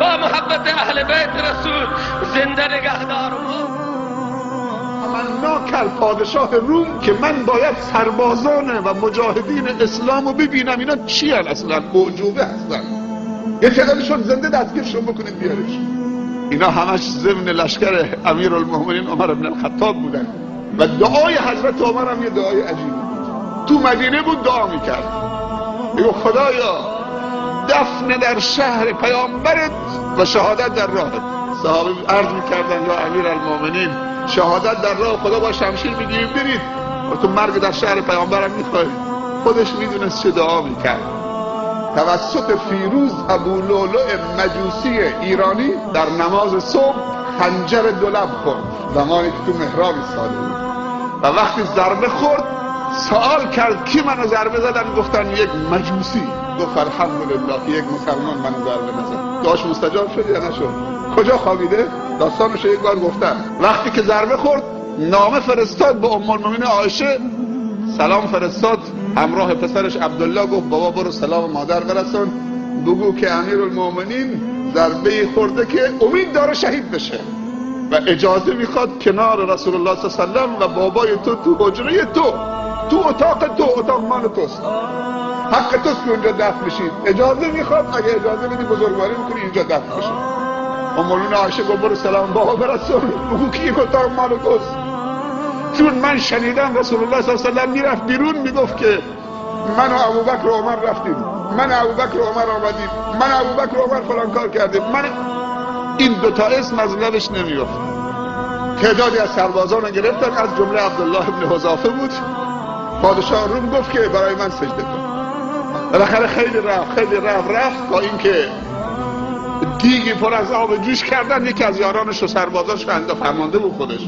با محبت اهل بیت رسول زنده نگهدار ما. تمنا کرد پادشاه روم که من باید سربازان و مجاهدین اسلام رو ببینم اینا چی هن اصلا، موجوبه هستن، یه تعدادشون زنده دستگیرشون بکنید بیارش. اینا همش ضمن لشکر امیرالمومنین عمر بن الخطاب بودن و دعای حضرت عمر هم یه دعای عجیبی بود. تو مدینه بود دعا میکرد، میگو خدایا دفن در شهر پیامبرت و شهادت در راهت. صحابه عرض میکردن یا امیرالمومنین شهادت در راه خدا با شمشیر میگیرید برید و تو مرگ در شهر پیامبرم میخواهید. خودش میدونست چه دعا میکرد. توسط فیروز ابو لؤلؤ مجوسی ایرانی در نماز صبح خنجر دولب خورد زمانی که تو محراب ایستاده بود و وقتی ضربه خورد سوال کرد کی منو ضربه زدن؟ گفتن یک مجوسی. گفت الحمدلله یک مسلمان منو ضربه نزد. دعاش مستجاب شد یا نشد؟ کجا خوابیده؟ داستانش یک بار گفتن. وقتی که ضربه خورد نامه فرستاد به ام المؤمنین عایشه، سلام فرستاد همراه پسرش عبدالله، گفت بابا برو سلام مادر برسون، بگو که امیرالمومنین ضربه خورده که امید داره شهید بشه و اجازه میخواد کنار رسول الله صلی الله علیه و و بابای تو حجره تو اتاق مال توست، حق توست که اونجا دفن بشید. اجازه میخواد، اگه اجازه بدی بزرگواری میکنی اینجا دفن بشید. ام المؤمنین عایشه گفت برو سلام بابا برسون، بگو که یک اتاق مال توست. چون من شنیدم رسول الله صلی الله علیه و آله میرفت بیرون میگفت که من و ابوبکر و عمر رفتیم، من و ابوبکر و عمر آمدیم، من و ابوبکر و عمر فلان کار کردیم. این دوتا اسم از لبش نمیافت. تعدادی از سربازان رو گرفتن، از جمله عبدالله ابن حذافه بود. پادشاه روم گفت که برای من سجده کن. بالاخره خیلی رفت تا اینکه دیگی پر از آب جوش کردن. یکی از یارانش و سربازاش فرمانده بود خودش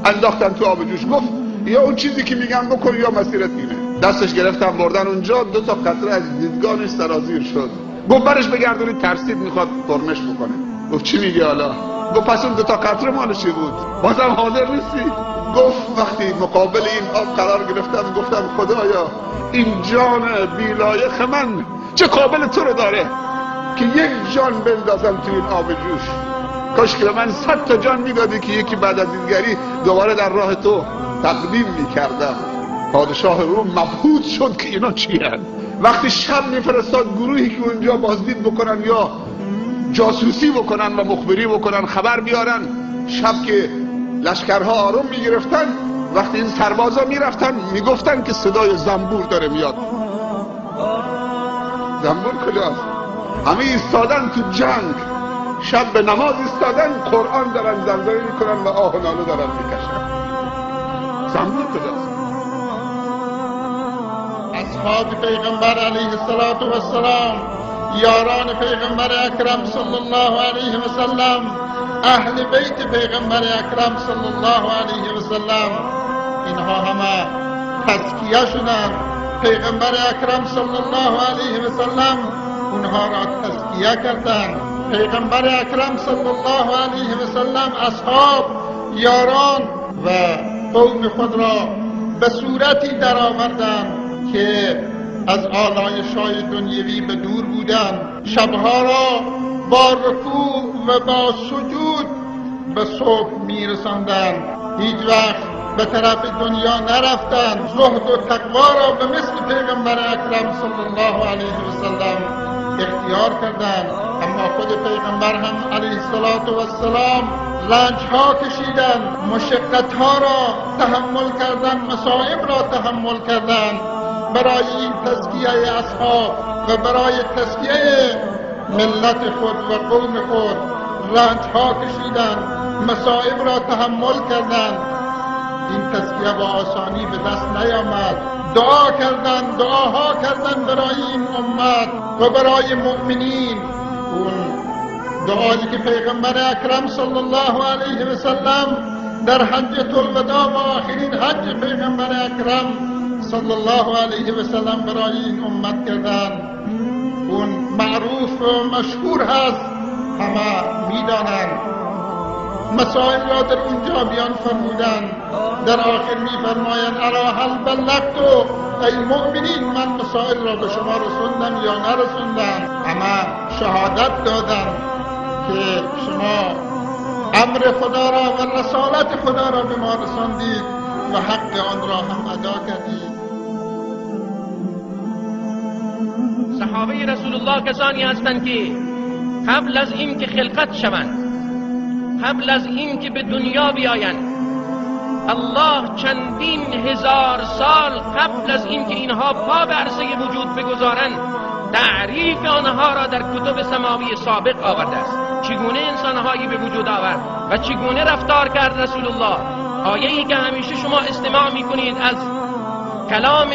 انداختن تو آب جوش. گفت یا اون چیزی که میگم بکن یا مسیرت اینه. دستش گرفتن بردن اونجا، 2 قطره از دیدگانش سرازیر شد. گفت برش بگردونید، ترسید میخواد فرمش بکنه. گفت چی میگه حالا؟ گفت پس اون 2 قطره مال چی بود؟ بازم حاضر نیستی؟ گفت وقتی مقابل این آب قرار گرفتم گفتم خدایا این جان بیلایق من چه قابل تو رو داره که یک جان بندازم تو این آب جوش. کاش که من 100 تا جان میدادی که یکی بعد از دیگری دوباره در راه تو تقدیم میکردم. پادشاه روم مبهوت شد که اینا چی هن. وقتی شب میفرستاد گروهی که اونجا بازدید بکنن یا جاسوسی بکنن و مخبری بکنن، خبر بیارن. شب که لشکرها آروم میگرفتن، وقتی این سربازا میرفتن میگفتن که صدای زنبور داره میاد. زنبور کجاست؟ همه ایستادن تو جنگ، شب به نماز ایستادن، قرآن دارن زمزمه میکنن و آه و ناله دارن میکشن. زنبور کجاست؟ اصحاب پیغمبر علیه السلام، یاران پیغمبر اکرم صلی الله علیه و سلم، اهل بیت پیغمبر اکرم صلی الله علیه و سلم، اینها همه تزکیه شدند. پیغمبر اکرم صلی الله علیه و سلم اونها را تزکیه کردند. پیغمبر اکرم صلی الله علیه و سلم اصحاب، یاران و قوم خود را به صورتی درآوردند که از آلایش‌های دنیوی به دور بودند. شبها را با رکوع و با سجود به صبح میرساندند. هیچ وقت به طرف دنیا نرفتند. زهد و تقوا را به مثل پیغمبر اکرم صلی الله علیه و سلم اختیار کردند. اما خود پیغمبر هم علیه السلام رنج‌ها کشیدند، مشقت‌ها را تحمل کردند، مصائب را تحمل کردند برای این تزکیه اصحاب و برای تزکیه ملت خود و قوم خود. رنج‌ها کشیدند، مصائب را تحمل کردند. این تزکیه با آسانی به دست نیامد. دعاها کردند برای این امت و برای مؤمنین. اون دعایی که پیغمبر اکرم صلی الله علیه و سلم در حجة الوداع و آخرین حج پیغمبر اکرم صلی الله علیه و سلم برای این امت کردند، اون معروف و مشهور هست، همه میدانند. مسائل را در اونجا بیان فرمودند. در آخر میفرمایند الا هل بلغت، ای مؤمنین من مسائل را به شما رسوندم یا نرسوندم؟ همه شهادت دادند که شما امر خدا را و رسالت خدا را به ما رساندید و حق آن را هم ادا کردید. صحابه رسول الله کسانی هستند که قبل از این که خلقت شوند، قبل از این که به دنیا بیایند، الله چندین هزار سال قبل از این که اینها پا به عرصه وجود بگذارند تعریف آنها را در کتب سماوی سابق آورده است. چگونه انسانهایی به وجود آورد و چگونه رفتار کرد رسول الله. آیه‌ای که همیشه شما استماع می‌کنید از کلام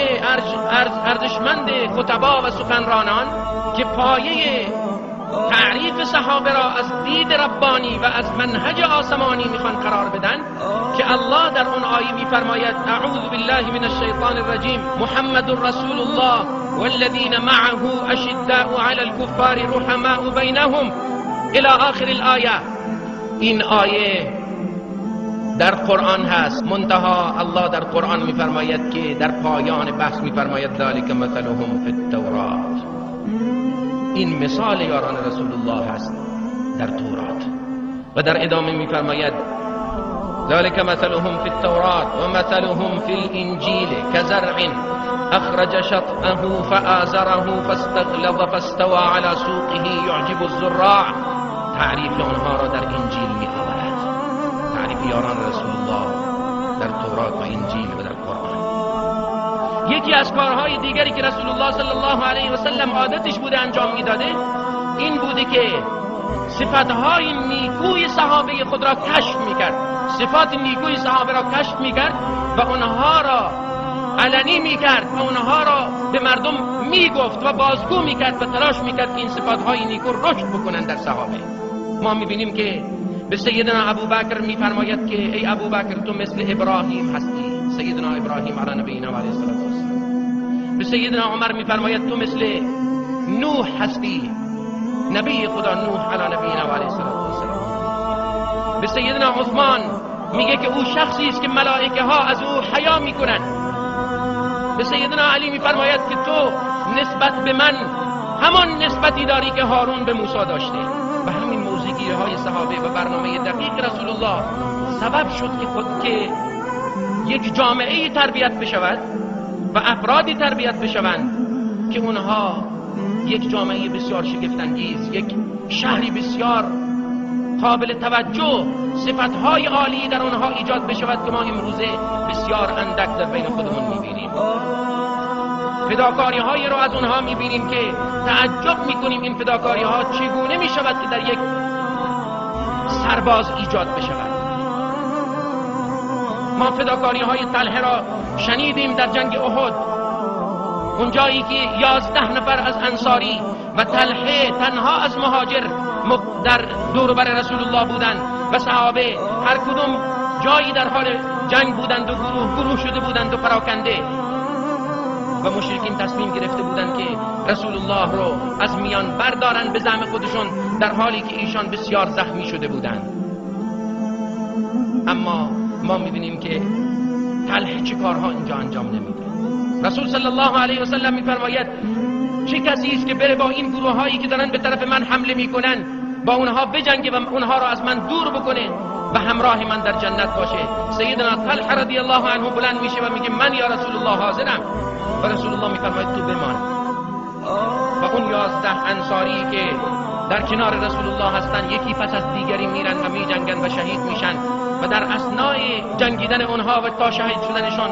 ارزشمند خطبا و سخنرانان که پایه تعریف صحابه را از دید ربانی و از منهج آسمانی میخوان قرار بدن، که الله در اون آیه میفرماید اعوذ بالله من الشیطان الرجیم محمد رسول الله والذین معه اشداء علی الكفار رحماء بینهم الى آخر الآیه. این آیه در قرآن هست، منتها الله در قرآن میفرماید که در پایان بحث میفرماید ذلک مثلهم فی التورات. این مثال یاران رسول الله هست در تورات. و در ادامه میفرماید ذلك مثلهم في التوراة ومثلهم في الانجيل كزرع اخرج شطأه فآزره فاستغلظ فاستوى على سوقه يعجب الزراع. تعریف آنها را در انجیل می آورد، تعریف یاران رسول الله در تورات و انجیل و در قرآن. یکی از کارهای دیگری که رسول الله صلی الله علیه و سلم عادتش بوده انجام میداده این بوده که صفاتهای نیکوی صحابه خود را کشف میکرد، صفات نیکوی صحابه را کشف میکرد و اونها را علنی میکرد و اونها را به مردم میگفت و بازگو میکرد و تلاش میکرد که این صفاتهای نیکو رشد بکنند در صحابه. ما میبینیم که به سیدنا ابوبکر میفرماید که ای ابوبکر تو مثل ابراهیم هستی، سیدنا ابراهیم علی نبینا و علیه السلام. به سیدنا عمر میفرماید تو مثل نوح هستی، نبی خدا نوح علی نبینا و علیه السلام. به سیدنا عثمان میگه که او شخصی است که ملائکه ها از او حیا میکنند. به سیدنا علی میفرماید که تو نسبت به من همان نسبتی داری که هارون به موسی داشته. و همین موزگیری های صحابه و برنامه دقیق رسول الله سبب شد که یک جامعه تربیت بشود و افرادی تربیت بشوند که اونها یک جامعه بسیار شگفت‌انگیز، یک شهری بسیار قابل توجه، صفتهای عالی در اونها ایجاد بشود که ما امروزه بسیار اندک در بین خودمون میبینیم. فداکاری هایی رو از اونها میبینیم که تعجب میکنیم این فداکاری ها چگونه میشود که در یک سرباز ایجاد بشود. ما فداکاری های طلحه را شنیدیم در جنگ احد، اونجایی که 11 نفر از انصاری و طلحه تنها از مهاجر در دوروبر رسول الله بودند و صحابه هر کدوم جایی در حال جنگ بودند و گروه شده بودند و پراکنده، و مشرکین تصمیم گرفته بودند که رسول الله رو از میان بردارن به زعم خودشون در حالی که ایشان بسیار زخمی شده بودند. اما ما میبینیم که طلحه چه کارها اینجا انجام نمیده. رسول صلی الله علیه و سلم میفرماید چه کسی است که بره با این گروه هایی که دارن به طرف من حمله میکنن با اونها بجنگه و اونها را از من دور بکنه و همراه من در جنت باشه. سیدنا طلحه رضی الله عنه بلند میشه و میگه من یا رسول الله حاضرم. و رسول الله میفرماید تو بمان. و اون 11 انصاری که در کنار رسول الله هستن یکی پس از دیگری میرن و میجنگن و شهید میشن و در اثناء جنگیدن اونها و تا شهید شدنشان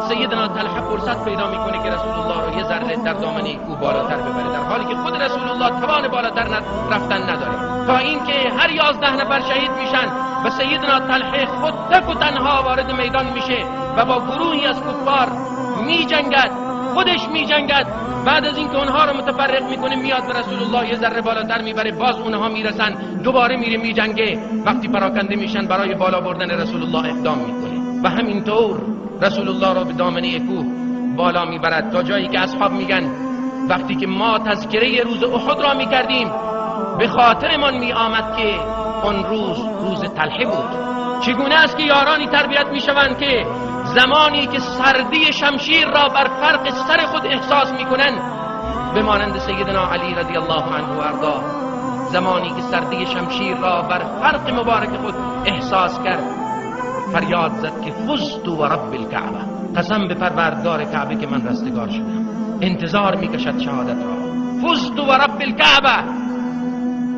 سیدنا طلحه فرصت پیدا میکنه که رسول الله رو یه ذره در دامنه کوه بالاتر ببره، در حالی که خود رسول الله توان بالاتر رفتن نداره، تا اینکه هر 11 نفر شهید میشن و سیدنا طلحه خود تک و تنها وارد میدان میشه و با گروهی از کفار میجنگد، خودش میجنگد. بعد از اینکه اونها رو متفرق میکنه میاد به رسول الله یه ذره بالاتر میبره، باز اونها میرسن، دوباره میره میجنگه. وقتی پراکنده میشن برای بالا بردن رسول الله اقدام میکنه و همینطور رسول الله رو به دامنه کوه بالا میبرد تا جایی که اصحاب میگن وقتی که ما تذکره روز احد را میکردیم به خاطرمان میآمد که اون روز طلحه بود. چگونه است که یارانی تربیت میشوند که زمانی که سردی شمشیر را بر فرق سر خود احساس میکنن به مانند سیدنا علی رضی الله عنه و ارضاه زمانی که سردی شمشیر را بر فرق مبارک خود احساس کرد فریاد زد که فزت و رب الکعبه، قسم به پروردگار کعبه که من رستگار شدم. انتظار میکشد شهادت را. فزت و رب الکعبه،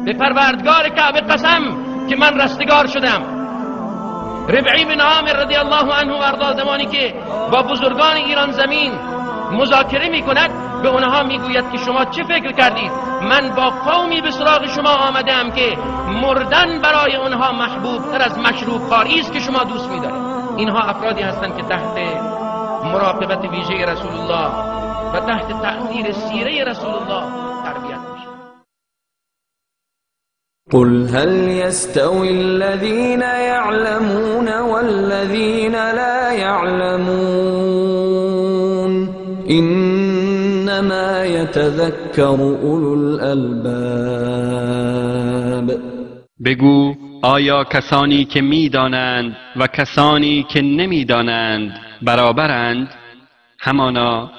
به پروردگار کعبه قسم که من رستگار شدم. ربعی بن عامر رضی الله عنه و ارضا زمانی که با بزرگان ایران زمین مذاکره میکند به اونها میگوید که شما چه فکر کردید؟ من با قومی به سراغ شما آمدم که مردن برای اونها محبوب تر از مشروب خواری است که شما دوست میدارید. اینها افرادی هستند که تحت مراقبت ویژه رسول الله و تحت تأثیر سیره رسول الله تربیت میشن. قل هل يستوي الذين يعلمون والذين لا يعلمون إنما يتذكر أولو الألباب. بگو آیا کسانی که میدانند و کسانی که نمیدانند برابرند؟ همانا